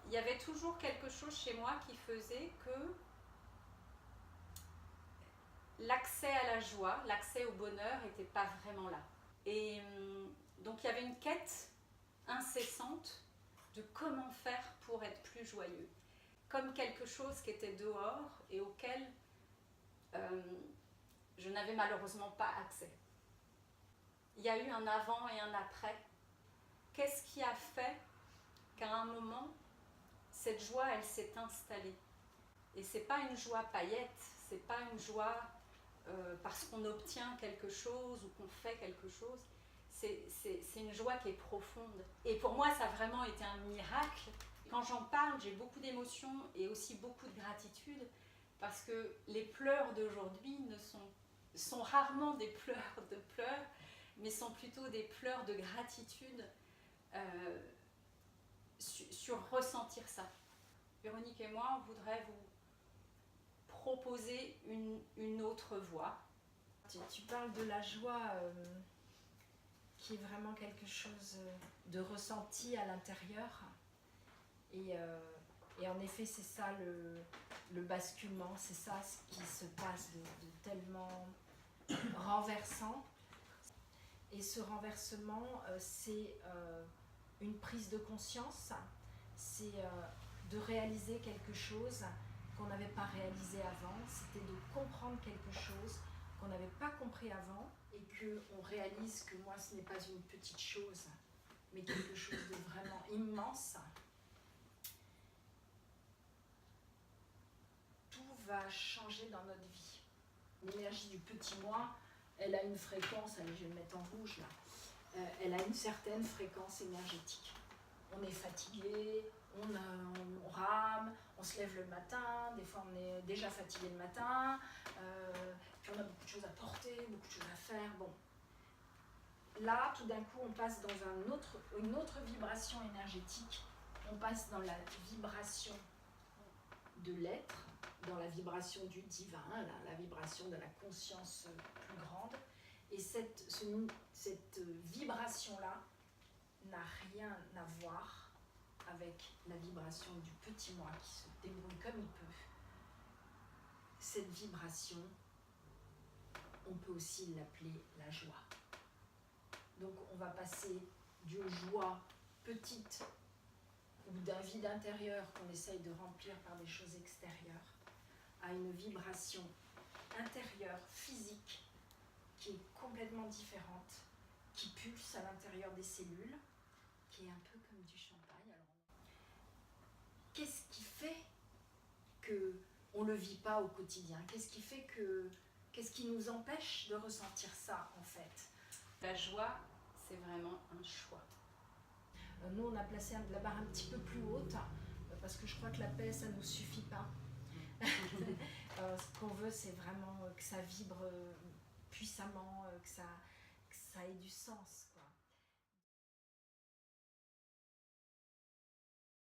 il y avait toujours quelque chose chez moi qui faisait que l'accès à la joie, l'accès au bonheur n'était pas vraiment là. Et donc il y avait une quête incessante de comment faire pour être plus joyeux. Comme quelque chose qui était dehors et auquel je n'avais malheureusement pas accès. Il y a eu un avant et un après. Qu'est-ce qui a fait qu'à un moment, cette joie, elle s'est installée? Et c'est pas une joie paillette, c'est pas une joie parce qu'on obtient quelque chose ou qu'on fait quelque chose. C'est une joie qui est profonde. Et pour moi, ça a vraiment été un miracle. Quand j'en parle, j'ai beaucoup d'émotions et aussi beaucoup de gratitude parce que les pleurs d'aujourd'hui sont rarement des pleurs, mais sont plutôt des pleurs de gratitude sur ressentir ça. Véronique et moi, on voudrait vous proposer une autre voie. Tu parles de la joie qui est vraiment quelque chose de ressenti à l'intérieur. Et en effet, c'est ça le basculement, c'est ça ce qui se passe de tellement renversant. Et ce renversement, c'est une prise de conscience, c'est de réaliser quelque chose qu'on n'avait pas réalisé avant, c'était de comprendre quelque chose qu'on n'avait pas compris avant et qu'on réalise que moi ce n'est pas une petite chose, mais quelque chose de vraiment immense. Tout va changer dans notre vie. L'énergie du petit moi, elle a une fréquence, allez, je vais le mettre en rouge là, elle a une certaine fréquence énergétique. On est fatigué, on rame, on se lève le matin, des fois on est déjà fatigué le matin, puis on a beaucoup de choses à porter, beaucoup de choses à faire. Bon. Là, tout d'un coup, on passe dans une autre vibration énergétique, on passe dans la vibration de l'être, dans la vibration du divin, la vibration de la conscience plus grande. Et cette vibration-là n'a rien à voir avec la vibration du petit moi qui se débrouille comme il peut. Cette vibration, on peut aussi l'appeler la joie. Donc on va passer d'une joie petite ou d'un vide intérieur qu'on essaye de remplir par des choses extérieures à une vibration intérieure, physique, qui est complètement différente, qui pulse à l'intérieur des cellules, qui est un peu comme du champagne. Alors, qu'est-ce qui fait qu'on ne le vit pas au quotidien? Qu'est-ce qui nous empêche de ressentir ça en fait? La joie, c'est vraiment un choix. Nous, on a placé la barre un petit peu plus haute parce que je crois que la paix, ça ne nous suffit pas. Ce qu'on veut, c'est vraiment que ça vibre puissamment, que ça ait du sens, quoi.